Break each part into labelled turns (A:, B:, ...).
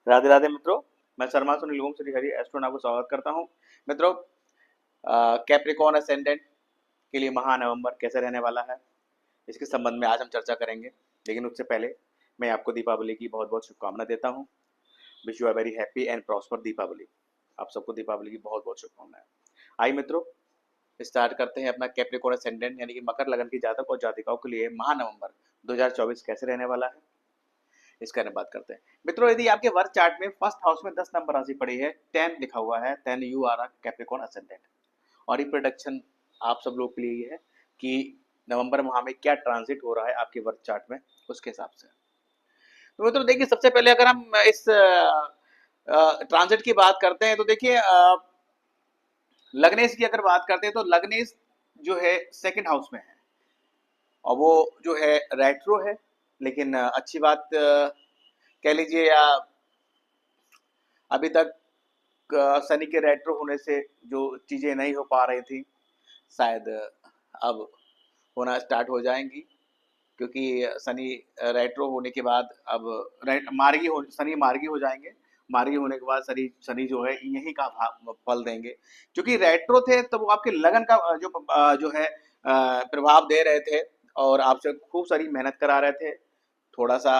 A: राधे राधे मित्रों। मैं शर्मा सुनील ओम श्री हरि एस्ट्रोन आपको स्वागत करता हूं। मित्रों, कैप्रिकॉन असेंडेंट के लिए महा नवंबर कैसे रहने वाला है, इसके संबंध में आज हम चर्चा करेंगे। लेकिन उससे पहले मैं आपको दीपावली की बहुत बहुत शुभकामना देता हूं। Wish you a very happy and prosper Deepawali. आप सबको दीपावली की बहुत बहुत शुभकामनाएं। आइए मित्रों, स्टार्ट करते हैं अपना कैप्रिकॉन असेंडेंट यानी कि मकर लगन की जातक और जातिकाओं के लिए महा नवंबर 2024 कैसे रहने वाला है, इसके बारे में बात करते हैं। मित्रों, यदि आपके वर्क चार्ट में फर्स्ट हाउस में 10 नंबर राशि पड़ी है, 10 लिखा हुआ है, 10 यू आर कैप्रिकॉन असेंडेंट। और ये प्रोडक्शन आप सब लोग के लिए ये है कि नवंबर माह में क्या ट्रांजिट हो रहा है आपके वर्क चार्ट में, उसके हिसाब से। तो मित्रों देखिए, सबसे पहले अगर हम इस ट्रांजिट की बात करते हैं तो देखिए, लग्नेश की अगर बात करते हैं तो लग्नेश जो है सेकंड हाउस में है और वो जो है रेट्रो है। लेकिन अच्छी बात कह लीजिए, या अभी तक शनि के रेट्रो होने से जो चीज़ें नहीं हो पा रही थी, शायद अब होना स्टार्ट हो जाएंगी। क्योंकि शनि रेट्रो होने के बाद अब शनि मार्गी हो जाएंगे। मार्गी होने के बाद शनि शनि जो है यही का फल देंगे। क्योंकि रेट्रो थे तो वो आपके लगन का जो है प्रभाव दे रहे थे और आपसे खूब सारी मेहनत करा रहे थे। थोड़ा सा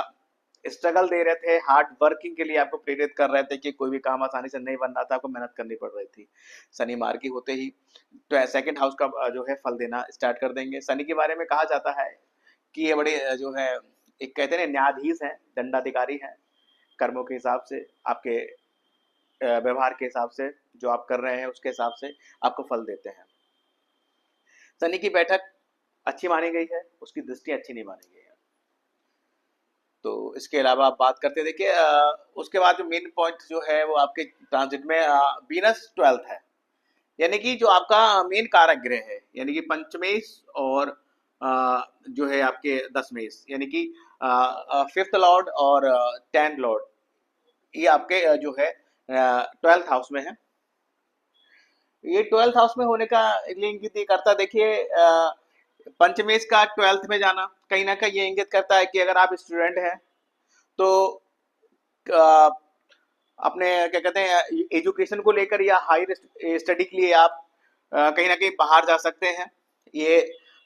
A: स्ट्रगल दे रहे थे, हार्ड वर्किंग के लिए आपको प्रेरित कर रहे थे कि कोई भी काम आसानी से नहीं बन रहा था, आपको मेहनत करनी पड़ रही थी। शनि मार्गी होते ही तो सेकंड हाउस का जो है फल देना स्टार्ट कर देंगे। शनि के बारे में कहा जाता है कि ये बड़े जो है, एक कहते हैं न्यायाधीश हैं, दंडाधिकारी हैं। कर्मों के हिसाब से, आपके व्यवहार के हिसाब से, जो आप कर रहे हैं उसके हिसाब से आपको फल देते हैं। शनि की बैठक अच्छी मानी गई है, उसकी दृष्टि अच्छी नहीं मानी गई है। तो इसके अलावा आप बात करते हैं, देखिए उसके बाद जो मेन पॉइंट जो है वो आपके ट्रांजिट में वीनस 12th है। यानी कि जो आपका मेन कारक ग्रह है, यानी कि पंचमेश और जो है आपके दशमेश, यानी कि फिफ्थ लॉर्ड और 10th लॉर्ड, ये आपके जो है 12th हाउस में है। ये 12th हाउस में होने का लिए इंगित ये करता है, देखिए पंचमेश का 12th में जाना कहीं ना कहीं ये इंगित करता है कि अगर आप स्टूडेंट हैं तो अ, अपने क्या कहते हैं एजुकेशन को लेकर या हायर स्टडी के लिए आप कहीं ना कहीं बाहर जा सकते हैं। ये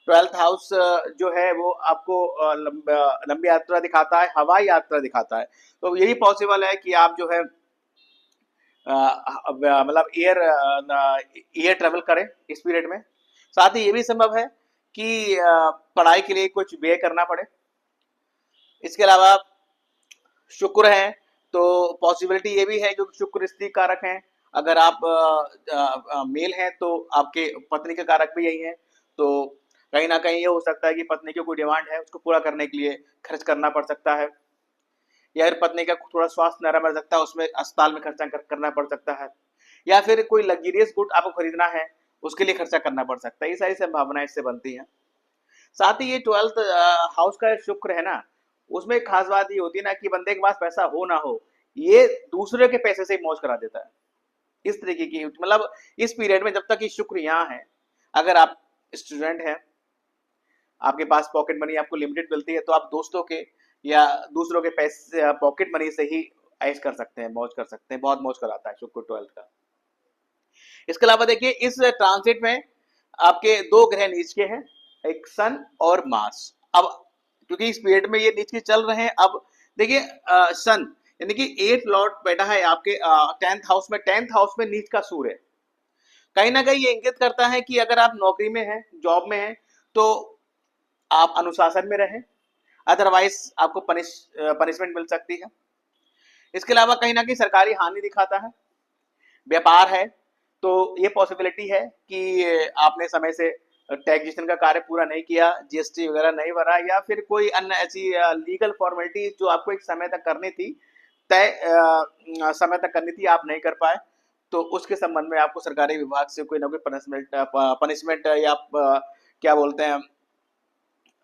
A: 12th हाउस जो है वो आपको लंबी यात्रा दिखाता है, हवाई यात्रा दिखाता है। तो यही पॉसिबल है कि आप जो है मतलब एयर ट्रेवल करें इस पीरियड में। साथ ही ये भी संभव है कि पढ़ाई के लिए कुछ व्यय करना पड़े। इसके अलावा शुक्र है तो पॉसिबिलिटी ये भी है, जो शुक्र स्त्री कारक हैं। अगर आप मेल हैं तो आपके पत्नी के कारक भी यही है। तो कहीं ना कहीं ये हो सकता है कि पत्नी की कोई डिमांड है, उसको पूरा करने के लिए खर्च करना पड़ सकता है। या फिर पत्नी का थोड़ा स्वास्थ्य नरम रह सकता है, उसमें अस्पताल में खर्चा करना पड़ सकता है। या फिर कोई लग्जरियस गुड आपको खरीदना है, उसके लिए खर्चा करना पड़ सकता है। ये सारी संभावनाएं इससे बनती हैं। साथ ही ये 12th हाउस का शुक्र है ना, उसमें एक खास बात ये होती है ना कि बंदे के पास पैसा हो ना हो, ये दूसरे के पैसे से मौज करा देता है। इस तरीके की मतलब इस पीरियड में जब तक ये शुक्र यहाँ है, अगर आप स्टूडेंट हैं, आपके पास पॉकेट मनी आपको लिमिटेड मिलती है, तो आप दोस्तों के या दूसरों के पैसे पॉकेट मनी से ही ऐश कर सकते हैं, मौज कर सकते हैं। बहुत मौज कराता है शुक्र 12th का। इसके अलावा देखिए, इस ट्रांसिट में आपके दो ग्रह नीच के हैं, एक सन और मार्स। अब क्योंकि इस पीरियड में ये नीच के चल रहे हैं, अब देखिए सन यानी कि 8th लॉर्ड बैठा है आपके 10th हाउस में। 10th हाउस में नीच का सूर्य कहीं ना कहीं ये इंगित करता है कि अगर आप नौकरी में हैं, जॉब में हैं, तो आप अनुशासन में रहें, अदरवाइज आपको पनिशमेंट मिल सकती है। इसके अलावा कहीं ना कहीं सरकारी हानि दिखाता है। व्यापार है तो ये पॉसिबिलिटी है कि आपने समय से टैक्सेशन का कार्य पूरा नहीं किया, जीएसटी वगैरह नहीं भरा, या फिर कोई अन्य ऐसी लीगल फॉर्मेलिटी जो आपको एक समय तक करनी थी, तय समय तक करनी थी, आप नहीं कर पाए। तो उसके संबंध में आपको सरकारी विभाग से कोई ना कोई पनिशमेंट या क्या बोलते हैं,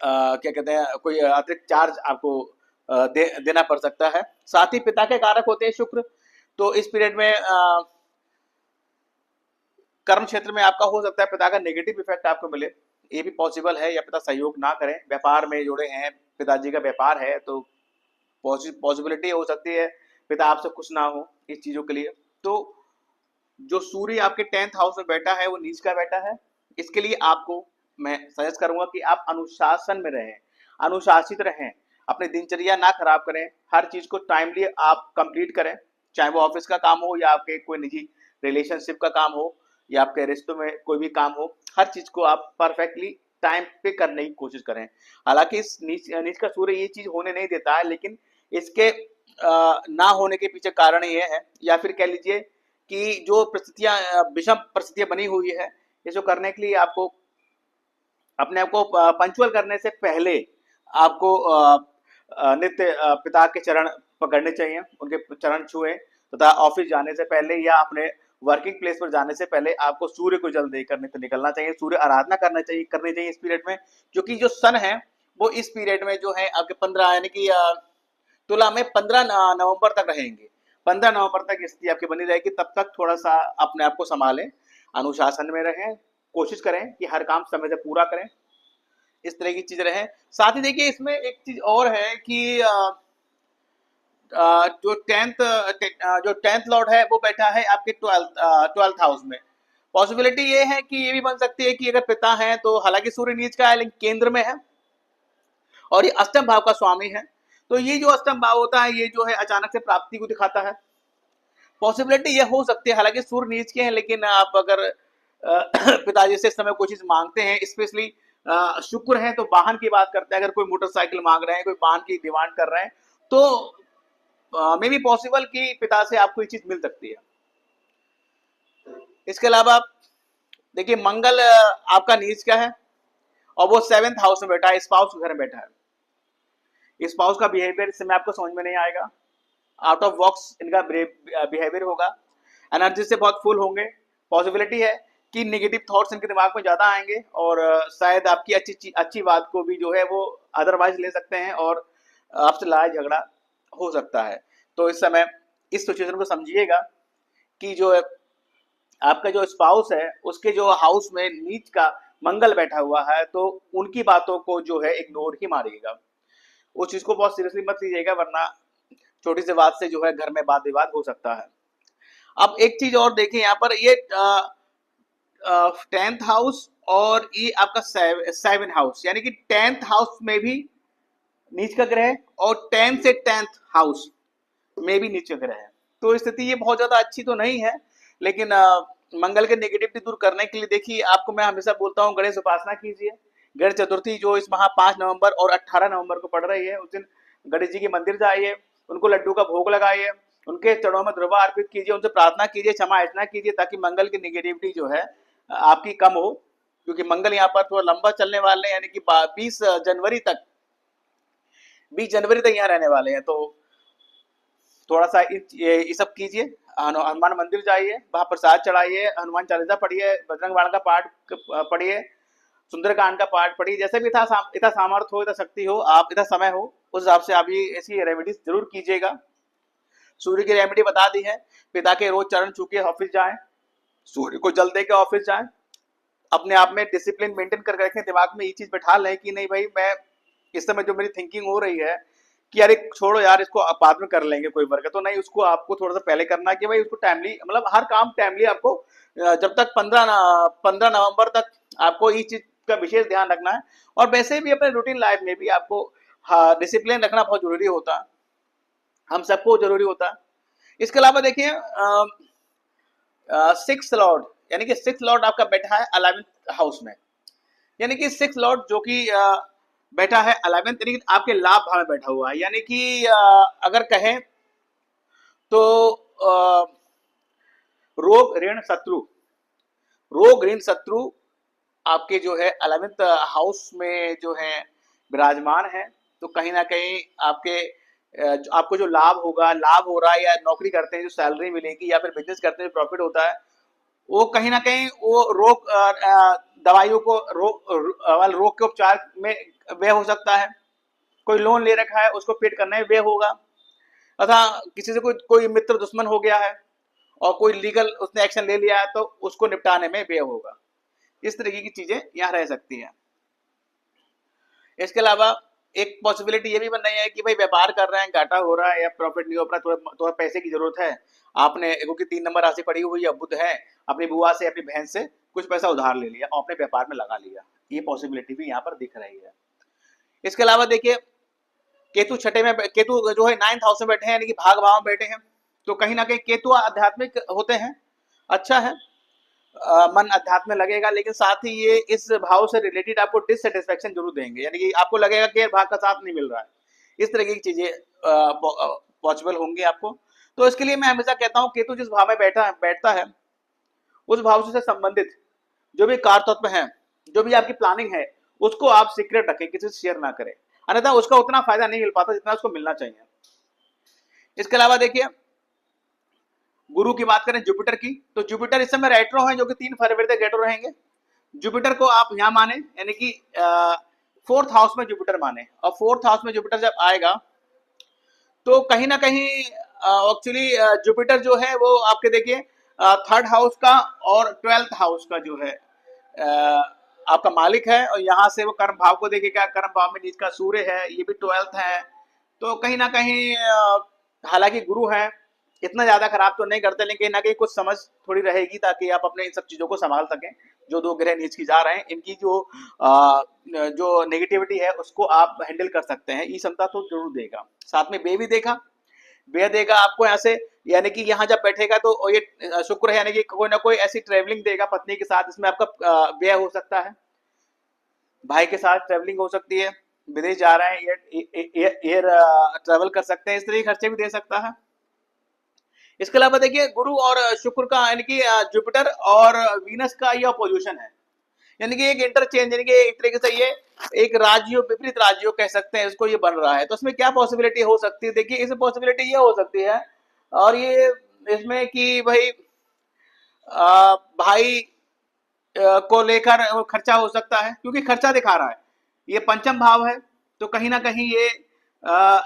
A: क्या कहते हैं, कोई अतिरिक्त चार्ज आपको देना पड़ सकता है। साथ ही पिता के कारक होते हैं शुक्र। तो इस पीरियड में कर्म क्षेत्र में आपका हो सकता है पिता का नेगेटिव इफेक्ट आपको मिले, ये भी पॉसिबल है, या पिता सहयोग ना करें। व्यापार में जुड़े हैं, पिताजी का व्यापार है, तो पॉसिबिलिटी हो सकती है पिता आपसे खुश ना हो इस चीजों के लिए। तो जो सूर्य आपके 10th हाउस में बैठा है वो नीच का बैठा है। इसके लिए आपको मैं सजेस्ट करूंगा कि आप अनुशासन में रहें, अनुशासित रहें, अपनी दिनचर्या ना खराब करें, हर चीज को टाइमली आप कंप्लीट करें, चाहे वो ऑफिस का काम हो या आपके कोई निजी रिलेशनशिप का काम हो या आपके रिश्तों में कोई भी काम हो, हर चीज को आप परफेक्टली टाइम पे करने की कोशिश करें। हालांकि इस नीच नीच का सूर्य ये चीज होने नहीं देता है, लेकिन इसके ना होने के पीछे कारण ये है, या फिर कह लीजिए कि जो परिस्थितियां विषम परिस्थितियां बनी हुई है, इसको करने के लिए आपको अपने आप को पंचुअल करने से पहले आपको नित्य पिता के चरण पकड़ने चाहिए, उनके चरण छुए, तथा ऑफिस जाने से पहले या अपने वर्किंग प्लेस पर जाने से पहले आपको सूर्य को जल देकर नित्य निकलना चाहिए, सूर्य आराधना करनी चाहिए इस पीरियड में, क्योंकि जो सन है वो इस पीरियड में जो है आपके 15 यानी कि तुला में 15 नवंबर तक रहेंगे। 15 नवंबर तक स्थिति आपकी बनी रहेगी। तब तक थोड़ा सा अपने आप को संभालें, अनुशासन में रहें, कोशिश करें कि हर काम समय से पूरा करें, इस तरह की चीजें रहें। साथ ही देखिए इसमें एक चीज और है कि जो टेंथ लॉर्ड है वो बैठा है आपके ट्वेल्थ हाउस में। पॉसिबिलिटी ये है कि ये भी बन सकती है कि अगर पिता है तो, हालांकि सूर्य नीच का है लेकिन केंद्र में है और ये अष्टम भाव का स्वामी है, तो ये जो अष्टम भाव होता है ये जो है अचानक से प्राप्ति को दिखाता है। पॉसिबिलिटी ये हो सकती है, हालांकि सूर्य नीच के हैं, लेकिन आप अगर पिताजी से इस समय कोई चीज मांगते हैं, स्पेशली शुक्र है तो वाहन की बात करते हैं, अगर कोई मोटरसाइकिल मांग रहे हैं, कोई वाहन की डिमांड कर रहे हैं, तो मे बी पॉसिबल कि पिता से आपको ये चीज मिल सकती है। इसके अलावा देखिए मंगल आपका नीच का है और वो 7th हाउस में बैठा है, स्पाउस के घर में बैठा है। स्पाउस का बिहेवियर इस समय आपको समझ में नहीं आएगा, आउट ऑफ बॉक्स इनका बिहेवियर होगा, एनर्जी से बहुत फुल होंगे। पॉसिबिलिटी है कि नेगेटिव थॉट्स इनके दिमाग में ज्यादा आएंगे और शायद आपकी अच्छी बात को भी जो है वो अदरवाइज ले सकते हैं और आपसे लड़ाई झगड़ा हो सकता है। तो इस समय इस सिचुएशन को समझिएगा कि जो आपका जो स्पाउस है उसके जो हाउस में नीच का मंगल बैठा हुआ है, तो उनकी बातों को जो है इग्नोर ही मारिएगा, उस चीज को बहुत सीरियसली मत लीजिएगा, वरना छोटी सी बात से जो है घर में वाद विवाद हो सकता है। अब एक चीज और देखें यहाँ पर, ये 10th हाउस और ये आपका 7th हाउस, यानी कि 10th हाउस में भी नीच का ग्रह और 10th से 10th हाउस में भी नीच का ग्रह है। तो स्थिति ये बहुत ज्यादा अच्छी तो नहीं है, लेकिन मंगल के नेगेटिविटी दूर करने के लिए देखिए आपको मैं हमेशा बोलता हूँ गणेश उपासना कीजिए। गणेश चतुर्थी जो इस माह 5 नवंबर और 18 नवंबर को पड़ रही है, उस दिन गणेश जी के मंदिर जाइए, उनको लड्डू का भोग लगाइए, उनके चरणों में द्रव्य अर्पित कीजिए, उनसे प्रार्थना कीजिए, क्षमा याचना कीजिए, ताकि मंगल की नेगेटिविटी जो है आपकी कम हो, क्योंकि मंगल यहाँ पर थोड़ा लंबा चलने वाले हैं, यानी कि 20 जनवरी तक यहाँ रहने वाले हैं। तो थोड़ा सा ये सब कीजिए, हनुमान मंदिर जाइए, वहां प्रसाद चढ़ाइए, हनुमान चालीसा पढ़िए, बजरंग बाण का पाठ पढ़िए, सुंदरकांड का पाठ पढ़िए, जैसे भी इतना सामर्थ्य हो, इतना शक्ति हो, आप इतना समय हो, उस हिसाब से आप ये ऐसी रेमेडीज जरूर कीजिएगा। सूर्य की रेमेडी बता दी है, पिता के रोज चरण छू के ऑफिस जाएं, सूर्य को जल दे के ऑफिस जाएं, अपने आप में डिसिप्लिन मेंटेन करके रखें, दिमाग में ये चीज बैठा लें कि नहीं भाई मैं इस समय जो मेरी थिंकिंग हो रही है कि यार छोड़ो यार, इसको बाद में कर लेंगे कोई वर्क है, तो नहीं, उसको आपको थोड़ा सा पहले करना है कि भाई उसको टाइमली, मतलब हर काम टाइमली आपको, जब तक 15 नवंबर तक आपको इस चीज का विशेष ध्यान रखना है। और वैसे भी अपने रूटीन लाइफ में भी आपको डिसिप्लिन रखना बहुत जरूरी होता है, हम सबको जरूरी होता है। इसके अलावा देखिए 6th लॉर्ड, यानी कि 6th लॉर्ड आपका बैठा है 11th हाउस में, यानी कि 6th लॉर्ड जो कि बैठा है 11th, यानी कि आपके लाभ भाव में बैठा हुआ है, यानी कि अगर कहें तो रोग ऋण शत्रु आपके जो है 11th हाउस में जो है विराजमान है। तो कहीं ना कहीं आपको जो लाभ हो रहा है, या नौकरी करते हैं जो सैलरी मिलेगी, या फिर बिजनेस करते हैं जो प्रॉफिट होता है, वो कहीं ना कहीं वो रोग दवाइयों को रोग के उपचार में व्यय हो सकता है। कोई लोन ले रखा है उसको पेड करने में व्यय होगा, तथा किसी से कोई मित्र दुश्मन हो गया है और कोई लीगल उसने एक्शन ले लिया है तो उसको निपटाने में व्यय होगा। इस तरीके की चीजें यहाँ रह सकती हैं। इसके अलावा एक पॉसिबिलिटी ये भी बन रही है कि भाई व्यापार कर रहे हैं, घाटा हो रहा है या प्रॉफिट नहीं हो रहा, थोड़ा थोड़ा पैसे की जरूरत है। आपने क्योंकि 3 नंबर राशि पड़ी हुई है, बुध है, अपनी बुआ से अपनी बहन से कुछ पैसा उधार ले लिया और अपने व्यापार में लगा लिया। ये पॉसिबिलिटी भी यहाँ पर दिख रही है। इसके अलावा देखिए केतु छठे में, केतु जो है 9th हाउस में बैठे हैं, यानी कि भाग भाव में बैठे हैं, तो कहीं ना कहीं केतु आध्यात्मिक होते हैं, अच्छा है। मन अध्यात्म में लगेगा, लेकिन साथ ही ये इस भाव से रिलेटेड आपको डिससेटिस्फेक्शन जरूर देंगे, यानी कि आपको लगेगा कि यार भाग का साथ नहीं मिल रहा है। इस तरह की चीजें पॉसिबल होंगी आपको। तो इसके लिए मैं हमेशा कहता हूँ केतु जिस भाव में बैठता है उस भाव से संबंधित जो भी कार तत्व है, जो भी आपकी प्लानिंग है, उसको आप सीक्रेट रखें, किसी से शेयर ना करें, अन्यथा उसका उतना फायदा नहीं मिल पाता जितना उसको मिलना चाहिए। इसके अलावा देखिए गुरु की बात करें जुपिटर की, तो जुपिटर इस समय रेट्रो है, जो कि 3 फरवरी तक रेट्रो रहेंगे। जुपिटर को आप यहाँ माने, यानी कि 4th हाउस में जुपिटर माने, और 4th हाउस में जुपिटर जब आएगा तो कहीं ना कहीं एक्चुअली जुपिटर जो है वो आपके देखिए 3rd हाउस का और 12th हाउस का जो है आपका मालिक है, और यहाँ से वो कर्म भाव को देखिएगा, कर्म भाव में नीच का सूर्य है, ये भी 12th है। तो कहीं ना कहीं हालांकि गुरु है, इतना ज्यादा खराब तो नहीं करते, लेकिन ना कहीं कुछ समझ थोड़ी रहेगी ताकि आप अपने इन सब चीजों को संभाल सकें। जो 2 ग्रह नीच की जा रहे हैं, इनकी जो नेगेटिविटी है उसको आप हैंडल कर सकते हैं, ये क्षमता तो जरूर देगा। साथ में बे भी देखा, बे देगा आपको यहाँ से, यानी कि यहाँ जब बैठेगा तो ये शुक्र है, यानी कि कोई ना कोई ऐसी ट्रेवलिंग देगा पत्नी के साथ, इसमें आपका व्यय हो सकता है, भाई के साथ ट्रेवलिंग हो सकती है, विदेश जा रहे हैं, एयर ट्रेवल कर सकते हैं, इस तरह के खर्चे भी दे सकता है। इसके अलावा देखिए गुरु और शुक्र का, यानी कि जुपिटर और वीनस का ये अपोजिशन है, यानी कि एक इंटरचेंज, यानी कि एक तरीके से ये एक राज्यों विपरीत राज्यों कह सकते हैं इसको, ये बन रहा है। तो इसमें क्या पॉसिबिलिटी हो सकती है, देखिए इसमें पॉसिबिलिटी ये हो सकती है, और ये इसमें कि भाई भाई को लेकर खर्चा हो सकता है, क्योंकि खर्चा दिखा रहा है, ये पंचम भाव है, तो कहीं ना कहीं ये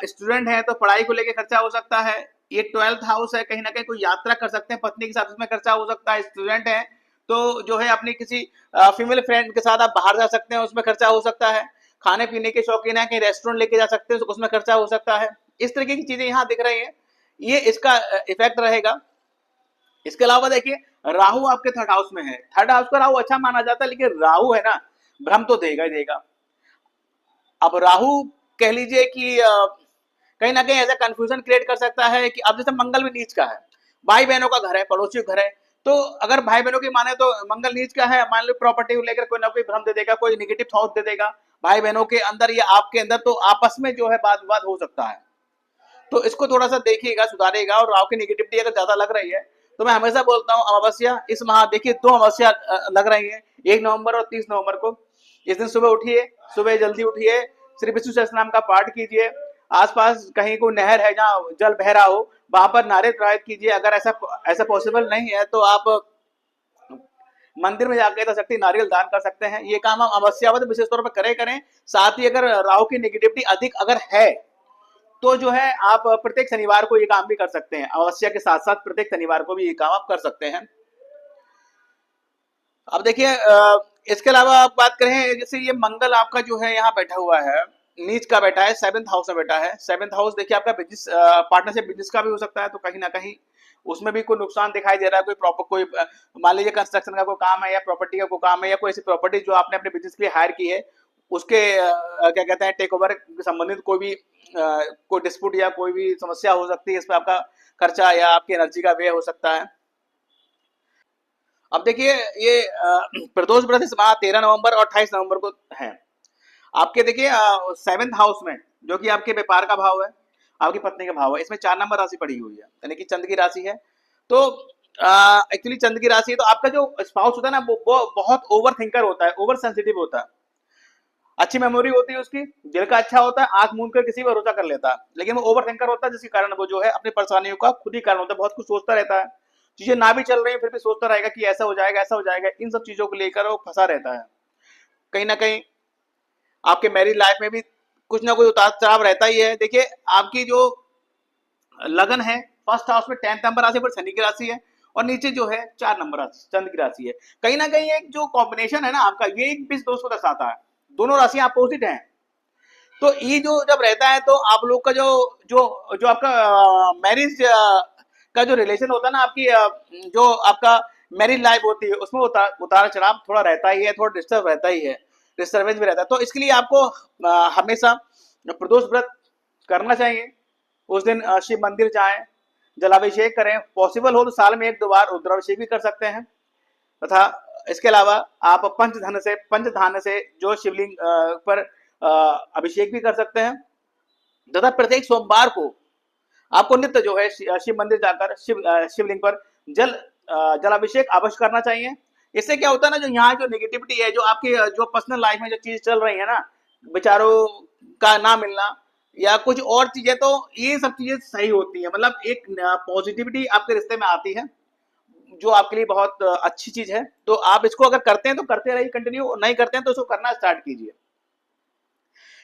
A: स्टूडेंट है तो पढ़ाई को लेकर खर्चा हो सकता है। ये 12th हाउस है, कहीं ना कहीं कोई यात्रा कर सकते हैं पत्नी के साथ, उसमें खर्चा हो सकता है। स्टूडेंट है तो जो है अपनी किसी फीमेल फ्रेंड के साथ आप बाहर जा सकते हैं, उसमें खर्चा हो सकता है। खाने पीने के शौकीन है, कहीं रेस्टोरेंट लेके जा सकते हैं, उसमें खर्चा हो सकता है। इस तरीके की चीजें यहाँ दिख रही है, ये इसका इफेक्ट रहेगा। इसके अलावा देखिए राहु आपके 3rd हाउस में है, 3rd हाउस का राहु अच्छा माना जाता है, लेकिन राहु है ना, भ्रम तो देगा ही देगा। अब राहु कह लीजिए कि कहीं ना कहीं ऐसा कंफ्यूजन क्रिएट कर सकता है कि अब जैसे मंगल भी नीच का है, भाई बहनों का घर है, पड़ोसी का घर है, तो अगर भाई बहनों की माने तो मंगल नीच का है, मान लो प्रॉपर्टी को लेकर कोई ना कोई भ्रम दे देगा, कोई निगेटिव थॉट दे देगा भाई बहनों के अंदर या आपके अंदर, तो आपस में जो है वाद विवाद हो सकता है। तो इसको थोड़ा सा देखिएगा, सुधारिएगा। और राहु की निगेटिविटी अगर ज्यादा लग रही है तो मैं हमेशा बोलता हूँ अमावस्या इस माह देखिए 2 अमावस्या लग रही है, 1 नवंबर और 30 नवंबर को। इस दिन सुबह उठिए, सुबह जल्दी उठिए, श्री विष्णु सहस्त्रनाम का पाठ कीजिए, आसपास कहीं कोई नहर है जहाँ जल बह रहा हो वहां पर नारियल प्रवाहित कीजिए। अगर ऐसा पॉसिबल नहीं है तो आप मंदिर में जाकर शक्ति नारियल दान कर सकते हैं। ये काम हम अमावस्यावत विशेष तौर पर करें। साथ ही अगर राहु की नेगेटिविटी अधिक अगर है तो जो है आप प्रत्येक शनिवार को ये काम भी कर सकते हैं, अमावस्या के साथ साथ प्रत्येक शनिवार को भी ये काम आप कर सकते हैं। अब देखिए इसके अलावा आप बात करें, जैसे ये मंगल आपका जो है यहाँ बैठा हुआ है, नीच का बैठा है, 7th हाउस में बैठा है। 7th हाउस देखिए आपका बिजनेस पार्टनरशिप बिजनेस का भी हो सकता है, तो कहीं ना कहीं उसमें भी कोई नुकसान दिखाई दे रहा है। कोई मान लीजिए कंस्ट्रक्शन का कोई काम है या प्रॉपर्टी का कोई काम है, या कोई ऐसी प्रॉपर्टी जो आपने अपने बिजनेस के लिए हायर की है, उसके क्या कहते हैं टेक ओवर संबंधित कोई भी कोई डिस्प्यूट या कोई भी समस्या हो सकती है, इसमें आपका खर्चा या आपकी एनर्जी का व्यय हो सकता है। अब देखिए ये प्रदोष व्रत इस माह 13 नवंबर और 28 नवंबर को है। आपके देखिए 7th हाउस में, जो कि आपके व्यापार का भाव है, आपकी पत्नी का भाव है, इसमें 4 नंबर राशि पड़ी हुई है, यानी कि चंद्र की राशि है। तो एक्चुअली चंद्र की राशि है, तो आपका जो स्पाउस होता है ना, वो बहुत ओवर थिंकर होता है, ओवर सेंसिटिव होता है, अच्छी मेमोरी होती है उसकी, दिल का अच्छा होता है, आंख मूंद कर किसी पर भरोसा कर लेता है, लेकिन वो ओवर थिंकर होता है, जिसके कारण वो जो है अपनी परेशानियों का खुद ही कारण होता है, बहुत कुछ सोचता रहता है, चीजें ना भी चल रही है फिर भी सोचता रहेगा कि ऐसा हो जाएगा ऐसा हो जाएगा, इन सब चीजों को लेकर वो फंसा रहता है। कहीं ना कहीं आपके मैरिज लाइफ में भी कुछ ना कुछ उतार चढ़ाव रहता ही है। देखिए आपकी जो लगन है 1st हाउस में 10th नंबर राशि पर शनि की राशि है, और नीचे जो है 4 नंबर राशि चंद्र की राशि है। कहीं ना कहीं एक जो कॉम्बिनेशन है ना आपका, ये एक बीस दोस्त को दर्शाता है, दोनों राशियां अपोजिट हैं, तो ये जो जब रहता है तो आप लोग का जो जो जो आपका मैरिज का जो रिलेशन होता है ना, आपकी जो आपका मैरिज लाइफ होती है उसमें उतार चढ़ाव थोड़ा रहता ही है, थोड़ा डिस्टर्ब रहता ही है, डिस्टर्बेंस भी रहता है। तो इसके लिए आपको हमेशा प्रदोष व्रत करना चाहिए। उस दिन शिव मंदिर जाएं, जलाभिषेक करें, पॉसिबल हो तो साल में 1-2 बार रुद्राभिषेक भी कर सकते हैं। तथा इसके अलावा आप पंचधान से जो शिवलिंग पर अभिषेक भी कर सकते हैं। तथा प्रत्येक सोमवार को आपको नित्य जो है शिव मंदिर जाकर शिवलिंग पर जलाभिषेक अवश्य करना चाहिए। इससे क्या होता है ना, जो यहाँ जो नेगेटिविटी है, जो आपकी जो पर्सनल लाइफ में जो चीज चल रही है ना, विचारों का ना मिलना या कुछ और चीजें, तो ये सब चीजें सही होती है। मतलब एक पॉजिटिविटी आपके रिश्ते में आती है, जो आपके लिए बहुत अच्छी चीज है। तो आप इसको अगर करते हैं तो करते रहिए कंटिन्यू, नहीं करते हैं तो इसको करना स्टार्ट कीजिए।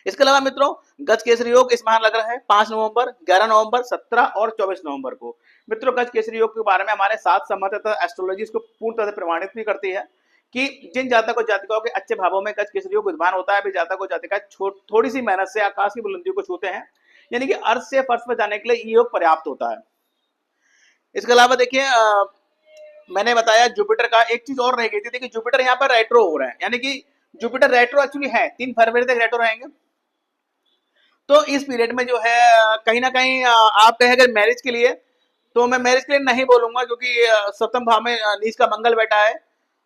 A: इसके अलावा मित्रों, गज केसरी योग इस माह लग रहा है 5 नवंबर, 11 नवंबर, 17 और 24 नवंबर को। मित्रों, गज केसरी योग के बारे में हमारे साथ सम्मत तथा एस्ट्रोलॉजी इसको पूर्ण तरह से प्रमाणित भी करती है कि जिन जातकों जातिकाओं के अच्छे भावों में गज केसरी योग विद्यमान होता है, भी जातकों जातिका थोड़ी सी मेहनत से आकाश की बुलंदियों को छूते हैं, यानी कि अर्थ से फर्श पर जाने के लिए ये योग पर्याप्त होता है। इसके अलावा देखिए, मैंने बताया जुपिटर का एक चीज और रह गई थी। देखिए, जुपिटर यहाँ पर रेट्रो हो रहा है, यानी कि जुपिटर रेट्रो एक्चुअली है 3 फरवरी तक रेट्रो रहेंगे। तो इस पीरियड में जो है कहीं ना कहीं आप कहें अगर मैरिज के लिए, तो मैं मैरिज के लिए नहीं बोलूंगा, क्योंकि सप्तम भाव में नीच का मंगल बैठा है,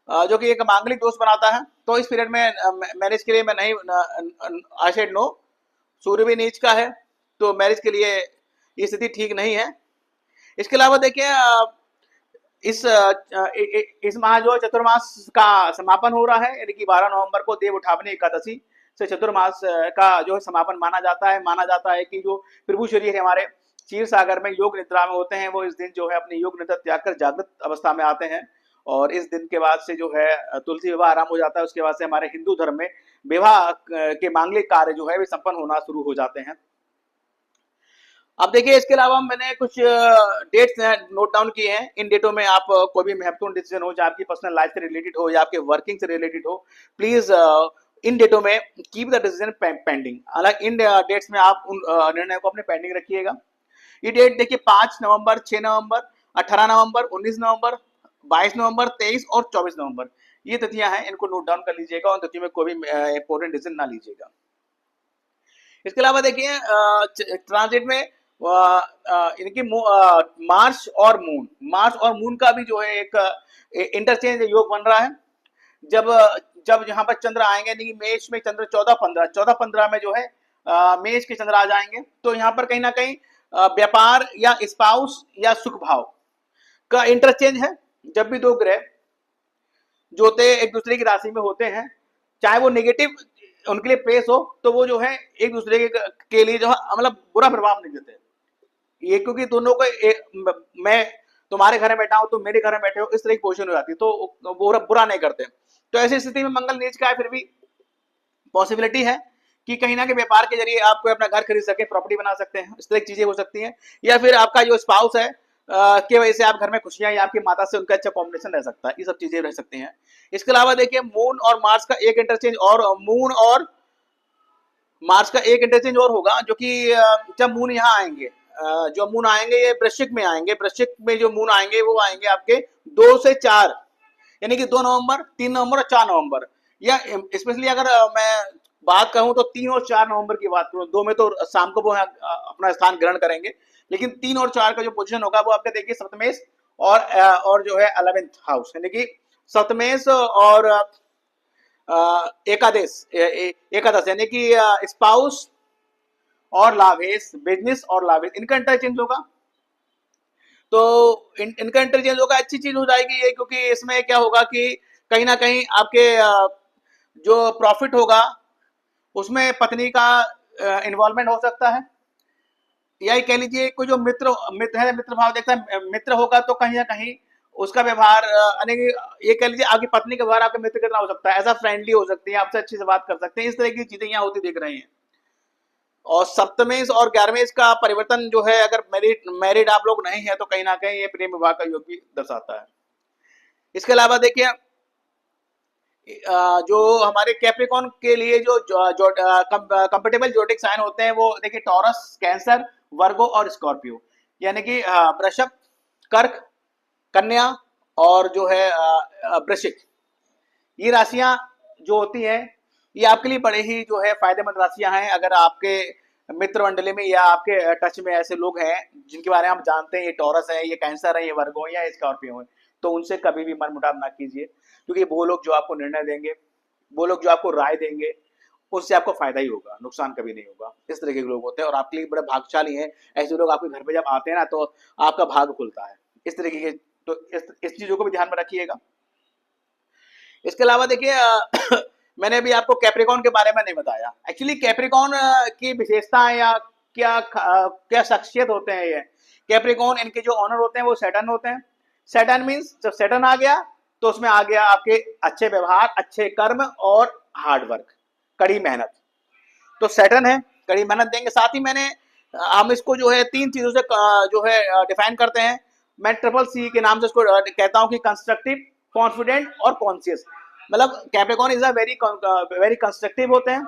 A: जो कि एक मांगलिक दोष बनाता है। तो इस पीरियड में मैरिज के लिए मैं नहीं, आई सेड नो। सूर्य भी नीच का है, तो मैरिज के लिए ये स्थिति ठीक नहीं है। इसके अलावा देखिए, इस माह जो चतुर्मास का समापन हो रहा है, यानी कि 12 नवंबर को देव उठावनी एकादशी से चतुर्मास का जो है समापन माना जाता है कि जो प्रभु शरीर हमारे क्षीर सागर में योग निद्रा में होते हैं, वो इस दिन जो है अपनी योग निद्रा त्याग कर जागृत अवस्था में आते हैं। और इस दिन के बाद से जो है तुलसी विवाह आराम हो जाता है। उसके बाद से हमारे हिंदू धर्म में विवाह के मांगलिक कार्य जो है वे संपन्न होना शुरू हो जाते हैं। अब देखिए, इसके अलावा मैंने कुछ डेट्स नोट डाउन किए हैं। इन डेटों में आप कोई भी महत्वपूर्ण डिसीजन हो, चाहे आपकी पर्सनल लाइफ से रिलेटेड हो या आपके वर्किंग से रिलेटेड हो, प्लीज इन डेटों में कीप द डिसीजन पेंडिंग। हालांकि इन डेट्स में आप उन निर्णय को अपने पेंडिंग रखिएगा। ये डेट देखिए 5 नवंबर, 6 नवंबर, 18 नवंबर, 19 नवंबर, 22 नवंबर, 23 और 24 नवंबर, ये तिथियां हैं। इनको नोट डाउन कर लीजिएगा और तिथि में कोई भी इंपॉर्टेंट डिसीजन ना लीजिएगा। इसके अलावा देखिए, ट्रांजिट में इनकी मार्स और मून का भी जो है एक इंटरचेंज योग बन रहा है। जब जब यहाँ पर चंद्र आएंगे, यानी कि मेष में चंद्र 14-15 में जो है मेष के चंद्र आ जाएंगे, तो यहाँ पर कहीं ना कहीं व्यापार या स्पाउस या सुख भाव का इंटरचेंज है। जब भी दो ग्रह जो होते एक दूसरे की राशि में होते हैं, चाहे वो नेगेटिव उनके लिए प्लेस हो, तो वो जो है एक दूसरे के लिए जो है मतलब बुरा प्रभाव नहीं देते ये, क्योंकि दोनों को मैं तुम्हारे घर में बैठा हूं, तुम मेरे घर में बैठे हो, इस तरह की पोजिशन हो जाती है, तो वो बुरा नहीं करते। तो ऐसी स्थिति में मंगल नीच का है, फिर भी पॉसिबिलिटी है कि कहीं ना कहीं व्यापार के जरिए आप कोई अपना घर खरीद सके, प्रॉपर्टी बना सकते हैं, इस तरह की चीजें हो सकती हैं। या फिर आपका जो स्पाउस है की वजह से आप घर में खुशियां, या आपकी माता से उनका अच्छा कॉम्बिनेशन रह सकता है, ये सब चीजें रह सकती हैं। इसके अलावा देखिए, मून और मार्स का एक इंटरचेंज और मून और मार्स का एक इंटरचेंज और होगा, जो कि जब मून यहाँ आएंगे, जो मून आएंगे ये वृश्चिक में आएंगे। वृश्चिक में जो मून आएंगे वो आएंगे आपके 2 से 4, यानी कि 2 नवंबर, 3 नवंबर और 4 नवंबर। या स्पेशली अगर मैं बात कहूं तो 3 और 4 नवंबर की बात करूं, 2 में तो शाम को वो अपना स्थान ग्रहण करेंगे, लेकिन 3 और 4 का जो पोजीशन होगा वो आपके देखिए सप्तमेश और जो है 11th हाउस, यानी कि सप्तमेश और एकादश यानी कि स्पाउस और लाभेश, बिजनेस और लाभेश, इनका इंटरचेंज होगा। तो इनका इंटरचेंज होगा, अच्छी चीज हो जाएगी ये, क्योंकि इसमें क्या होगा कि कहीं ना कहीं आपके जो प्रॉफिट होगा उसमें पत्नी का इन्वॉल्वमेंट हो सकता है। या कह लीजिए कोई जो मित्र भाव देखता है, मित्र होगा तो कहीं ना कहीं उसका व्यवहार ये कह लीजिए आपकी पत्नी का व्यवहार आपके मित्र कितना हो सकता है, ऐसा फ्रेंडली हो सकती है, आपसे अच्छी से बात कर सकते हैं, इस तरह की चीजें यहाँ होती दिख रही हैं। और सप्तमेश और 11वें का परिवर्तन जो है, अगर मैरिड आप लोग नहीं है तो कहीं ना कहीं ये प्रेम विवाह का योग भी दर्शाता है। इसके अलावा देखिए, जो हमारे कैप्रिकॉन के लिए जो कंपेटेबल जोडिक साइन होते हैं वो देखिए टॉरस, कैंसर, वर्गो और स्कॉर्पियो, यानी कि वृषभ, कर्क, कन्या और जो है वृश्चिक, ये राशियां जो होती हैं ये आपके लिए बड़े ही जो है फायदेमंद राशियां हैं। अगर आपके मित्र मंडली में या आपके टच में ऐसे लोग हैं जिनके बारे में आप जानते हैं ये टॉरस है, ये कैंसर है, ये वर्गो या स्कॉर्पियो है, तो उनसे कभी भी मन मुटाव ना कीजिए, क्योंकि वो लोग जो आपको निर्णय देंगे, वो लोग जो आपको राय देंगे, उससे आपको फायदा ही होगा, नुकसान कभी नहीं होगा। इस तरीके के लोग होते हैं और आपके लिए बड़े भाग्यशाली हैं। ऐसे लोग आपके घर पे जब आते हैं ना तो आपका भाग्य खुलता है। इस तरीके के, तो इस चीजों को भी ध्यान में रखिएगा। इसके अलावा देखिए मैंने अभी आपको कैप्रिकॉन के बारे में नहीं बताया। एक्चुअली कैप्रिकॉन की विशेषताएं या क्या शख्सियत होते हैं ये कैप्रिकॉन, इनके जो ऑनर होते हैं वो सैटर्न होते हैं। सैटर्न मीन्स जब सैटर्न आ गया तो उसमें आ गया आपके अच्छे व्यवहार, अच्छे कर्म और हार्ड वर्क, कड़ी मेहनत। तो सैटर्न है, कड़ी मेहनत देंगे। साथ ही मैंने हम इसको जो है 3 चीजों से जो है डिफाइन करते हैं। मैं ट्रिपल सी के नाम से इसको कहता हूं कि कंस्ट्रक्टिव, कॉन्फिडेंट और कॉन्शियस। मतलब Capricorn is a very constructive होते हैं,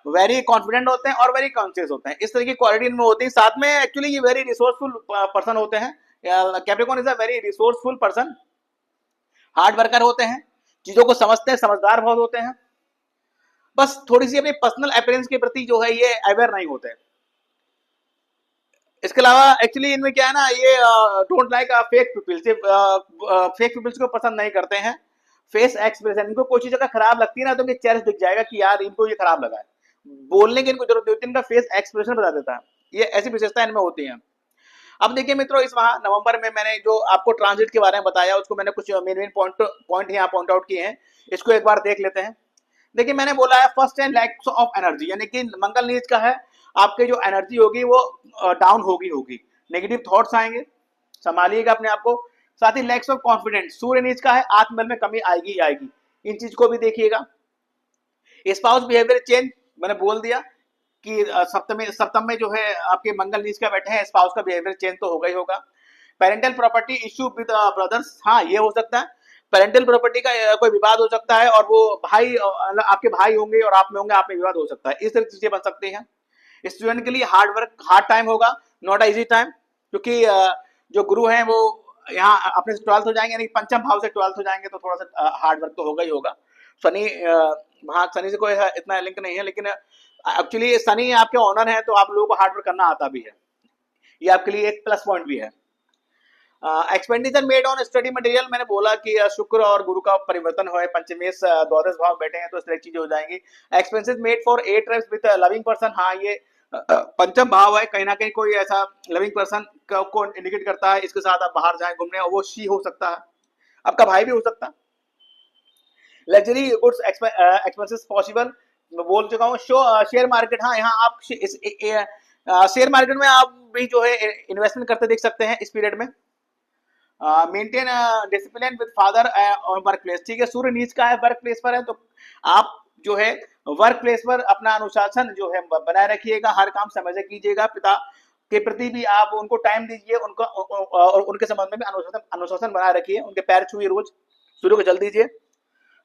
A: वेरी कॉन्फिडेंट होते हैं और वेरी कॉन्शियस होते हैं। इस तरह की क्वालिटी इनमें होती है। साथ में एक्चुअली ये वेरी रिसोर्सफुल पर्सन होते हैं। Capricorn is a very resourceful person, hard worker होते हैं, चीजों को समझते हैं, समझदार बहुत होते हैं। बस थोड़ी सी अपनी पर्सनल अपीयरेंस के प्रति जो है ये अवेयर नहीं होते हैं। इसके अलावा एक्चुअली इनमें क्या है ना, ये don't like fake peoples, fake peoples को पसंद नहीं करते हैं। फेस एक्सप्रेशन, इनको कोई चीज अगर खराब लगती है ना तो इनके चेहरे दिख जाएगा कि यार इनको ये खराब लगा है, बोलने की इनको जरूरत नहीं होती, इनका फेस एक्सप्रेशन बता देता है। ये ऐसी विशेषता इनमें होती है। अब देखिए मित्रों, इस माह नवंबर में मैंने जो आपको ट्रांजिट के बारे में बताया उसको मैंने कुछ मेन मेन पॉइंट यहाँ पॉइंट आउट किए हैं। इसको एक बार देख लेते हैं। देखिए मैंने बोला है फर्स्ट 10 लैक्स ऑफ एनर्जी, यानी कि मंगल नीच का है, आपके जो एनर्जी होगी वो डाउन होगी, नेगेटिव थॉट्स आएंगे, संभालिएगा अपने आप को। साथ ही लैक्स ऑफ कॉन्फिडेंस, सूर्य नीच का है, आत्मबल में कमी आएगी ही आएगी, इन चीज को भी देखिएगा। स्पाउस बिहेवियर चेंज, मैंने बोल दिया कि सप्तम में जो है आपके मंगल नीच का बैठे हैं, स्पाउस का बिहेवियर चेंज तो होगा ही होगा। Parental property issue with brothers, हाँ ये हो सकता है, पेरेंटल प्रॉपर्टी का कोई विवाद हो सकता है और वो भाई आपके भाई होंगे और आप में होंगे, आप में विवाद हो सकता है, इस तरह की चीजें बन सकती हैं। स्टूडेंट के लिए हार्ड टाइम होगा, नॉट इजी टाइम, क्योंकि जो गुरु हैं वो यहाँ अपने से 12th हो जाएंगे, यानी पंचम भाव से 12th हो जाएंगे, तो थोड़ा सा हार्ड वर्क तो होगा ही होगा। शनि वहाँ शनि से कोई इतना लिंक नहीं है, लेकिन एक्चुअली शनि आपके ऑनर है तो आप लोगों को हार्ड वर्क करना आता भी है, ये आपके लिए एक प्लस पॉइंट भी है। Expenditure made on study material, मैंने बोला कि शुक्र और गुरु का परिवर्तन हो, पंचमेश द्वादश भाव बैठे हैं तो इस तरह की चीजें हो जाएंगी। Expenses made for 8 trips with loving person, हाँ ये पंचम भाव है, कहीं ना कहीं कोई ऐसा लविंग पर्सन को इंडिकेट करता है, इसके साथ आप बाहर जाएं घूमने, और वो शी हो सकता है, आपका भाई भी हो सकता है। लग्जरी गुड्स एक्सपेंसेस पॉसिबल, मैं बोल चुका हूँ। शेयर मार्केट, हाँ यहाँ आप शेयर मार्केट में आप भी जो है इन्वेस्टमेंट करते देख सकते हैं इस पीरियड में। मेंटेन डिसिप्लिन विद फादर और वर्क प्लेस, ठीक है, सूर्य नीच का है, वर्क प्लेस पर है, तो आप जो है वर्क प्लेस पर अपना अनुशासन जो है बनाए रखिएगा, हर काम समय से कीजिएगा, पिता के प्रति भी आप उनको टाइम दीजिए, उनका और उनके संबंध में भी अनुशासन बनाए रखिए, उनके पैर छुइए रोज, सूर्य को जल दीजिए।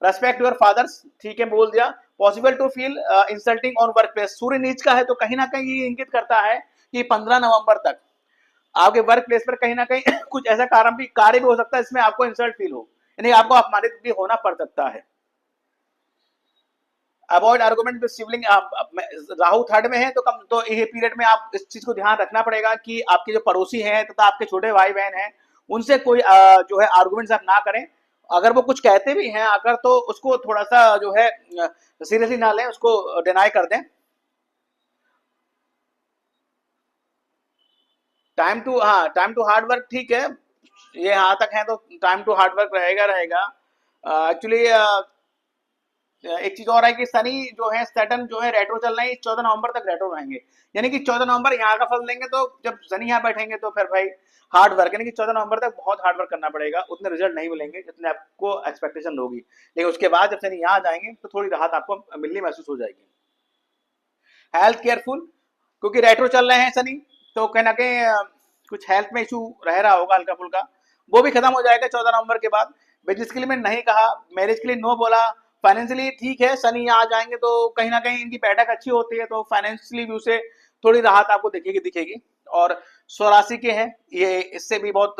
A: रेस्पेक्ट योर फादर्स, ठीक है बोल दिया। Possible to feel insulting on work place, सूर्य नीच का है तो कहीं ना कहीं ये इंगित करता है कि 15 नवंबर तक आपके वर्क प्लेस पर कहीं ना कहीं कुछ ऐसा कार्य भी हो सकता है इसमें आपको इंसल्ट फील हो, यानी आपको अपमानित भी होना पड़ सकता है। Avoid argument with sibling, Rahu third में है तो ये पीरियड में आप इस चीज को ध्यान रखना पड़ेगा कि आपके जो पड़ोसी हैं तथा आपके छोटे भाई बहन हैं उनसे कोई जो है आर्गुमेंट्स आप ना करें। अगर वो कुछ कहते भी हैं अगर, तो उसको थोड़ा सा जो है सीरियसली ना लें, उसको डिनाई कर दें। टाइम टू हार्ड वर्क, ठीक है, ये यहाँ तक है तो टाइम टू हार्ड वर्क रहेगा। एक्चुअली एक चीज और है कि शनि जो है, सैटर्न जो है रेट्रो चल रहे हैं, 14 नवंबर तक रेट्रो रहेंगे, यानी कि 14 नवंबर यहाँ का फल देंगे, तो जब शनि यहाँ बैठेंगे तो फिर भाई हार्ड वर्क, यानी कि 14 नवंबर तक बहुत हार्ड वर्क करना पड़ेगा, उतने रिजल्ट नहीं मिलेंगे जितने आपको एक्सपेक्टेशन होगी, लेकिन उसके बाद जब शनि यहाँ जाएंगे तो थोड़ी राहत आपको मिलनी महसूस हो जाएगी। हेल्थ केयरफुल, क्योंकि रेट्रो चल रहे हैं शनि, तो कहीं ना कहीं कुछ हेल्थ में इशू रह रहा होगा हल्का फुल्का, वो भी खत्म हो जाएगा 14 नवंबर के बाद। बिजनेस के लिए मैंने नहीं कहा, मैरिज के लिए नो बोला। फाइनेंशियली ठीक है, शनि यहाँ आ जाएंगे तो कहीं ना कहीं इनकी बैठक अच्छी होती है, तो फाइनेंशियली व्यू से थोड़ी राहत आपको दिखेगी। और स्वराशि के हैं ये, इससे भी बहुत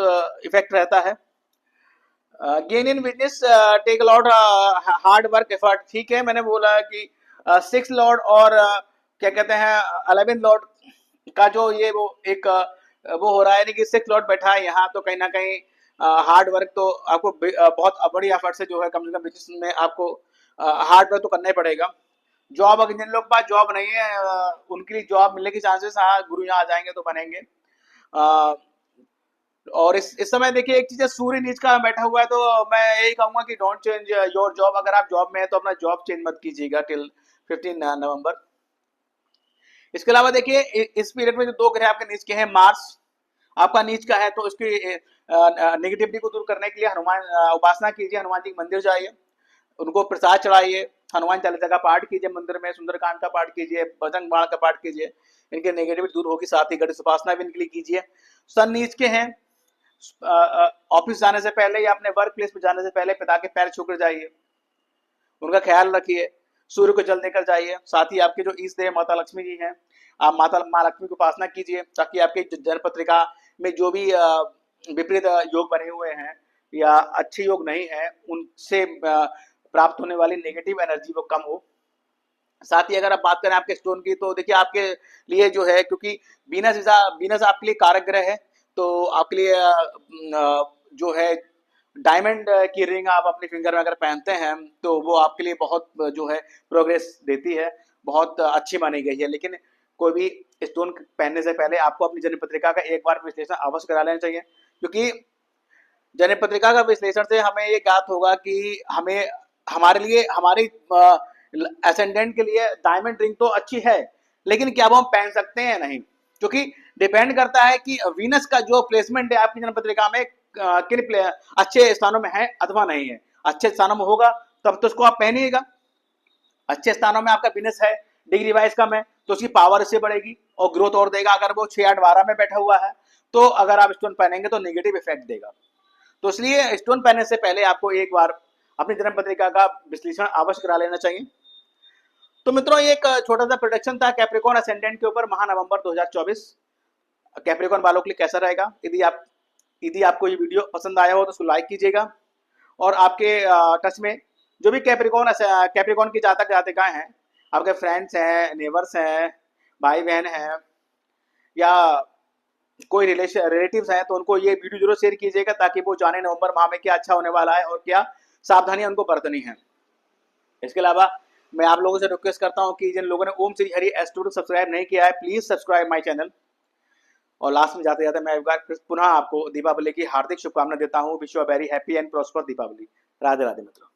A: इफेक्ट रहता है। Gain in business take lot hard work effort, ठीक है, मैंने बोला कि 6 लॉर्ड और क्या कहते हैं 11 लॉर्ड का जो ये वो एक वो हो रहा है, यानी कि 6 लॉर्ड बैठा है यहाँ, तो कहीं ना कहीं हार्ड वर्क तो आपको बहुत बड़ी एफर्ट से जो है कम से कम बिजनेस में आपको हार्ड वर्क तो करना ही पड़ेगा। जॉब, अगर जिन लोग के पास जॉब नहीं है उनके लिए जॉब मिलने की चांसेस, हाँ गुरु यहाँ आ जाएंगे तो बनेंगे। और इस समय देखिए एक चीज है, सूर्य नीच का बैठा हुआ है, तो मैं यही कहूंगा कि डोंट चेंज योर जॉब। अगर आप जॉब में है तो अपना जॉब चेंज मत कीजिएगा टिल 15 नवंबर। इसके अलावा देखिए इस पीरियड में जो 2 ग्रह आपके नीच के हैं, मार्स आपका नीच का है, तो इसकी नेगेटिविटी को दूर करने के लिए हनुमान उपासना कीजिए, हनुमान जी के मंदिर जाइए, उनको प्रसाद चढ़ाइए, हनुमान चालीसा का पाठ कीजिए मंदिर में, सुंदरकांड का पाठ कीजिए, बजरंग बाण का पाठ कीजिए, इनके नेगेटिविटी दूर होगी। साथ ही गणेश उपासना भी इनके लिए कीजिए। सन नीच के हैं, ऑफिस जाने से पहले या अपने वर्क प्लेस पे जाने से पहले पिता के पैर छूकर जाइए, उनका ख्याल रखिए, सूर्य को जल देकर जाइए। साथ ही आपके जो ईष्ट देव माता लक्ष्मी जी हैं, आप माता माँ लक्ष्मी की उपासना कीजिए, ताकि आपके जन्म पत्रिका में जो भी विपरीत योग बने हुए हैं या अच्छे योग नहीं है, उनसे प्राप्त होने वाली नेगेटिव एनर्जी वो कम हो। साथ ही अगर आप बात करें आपके स्टोन की, तो देखिए आपके लिए जो है, क्योंकि वीनस आपके लिए कारक ग्रह है, तो आपके लिए जो है डायमंड की रिंग आप अपने फिंगर में अगर पहनते हैं तो वो आपके लिए बहुत जो है प्रोग्रेस देती है, बहुत अच्छी मानी गई है। लेकिन कोई भी स्टोन पहनने से पहले आपको अपनी जन्म पत्रिका का एक बार विश्लेषण अवश्य करा लेना चाहिए, क्योंकि जन्म पत्रिका का विश्लेषण से हमें ये ज्ञात होगा कि हमें हमारे लिए हमारी असेंडेंट के लिए डायमंड रिंग तो अच्छी है, लेकिन क्या वो हम पहन सकते हैं? नहीं, क्योंकि डिपेंड करता है कि वीनस का जो प्लेसमेंट है आपकी जन्म पत्रिका में किन अच्छे स्थानों में है अथवा नहीं है। अच्छे स्थानों में होगा तब तो उसको आप पहनिएगा, अच्छे स्थानों में आपका वीनस है, डिग्री वाइज कम है, तो उसकी पावर इससे बढ़ेगी और ग्रोथ और देगा। अगर वो 6, 8, 12 में बैठा हुआ है तो अगर आप स्टोन पहनेंगे तो नेगेटिव इफेक्ट देगा। तो इसलिए स्टोन पहनने से पहले आपको एक बार अपनी जन्म पत्रिका का विश्लेषण अवश्य करा लेना चाहिए। तो मित्रों, ये एक छोटा सा प्रोडक्शन था कैप्रिकॉर्न असेंडेंट के ऊपर महानवंबर 2024 कैप्रिकॉर्न वालों के लिए कैसा रहेगा। यदि आपको ये वीडियो पसंद आया हो तो उसको लाइक कीजिएगा, और आपके टच में जो भी कैप्रिकॉर्न की जातक जातिकाएं हैं, आपके फ्रेंड्स हैं, नेबर्स हैं, भाई बहन हैं, या कोई रिलेटिव्स हैं, तो उनको ये वीडियो जरूर शेयर कीजिएगा, ताकि वो जाने नवंबर माह में क्या अच्छा होने वाला है और क्या सावधानियां उनको बरतनी है। इसके अलावा मैं आप लोगों से रिक्वेस्ट करता हूं कि जिन लोगों ने ओम श्री हरि एस्ट्रो सब्सक्राइब नहीं किया है, प्लीज सब्सक्राइब माय चैनल। और लास्ट में जाते जाते मैं एक बार पुनः आपको दीपावली की हार्दिक शुभकामनाएं देता हूं। Wish you a very happy and prosper Deepawali. Radhe Radhe मित्रों।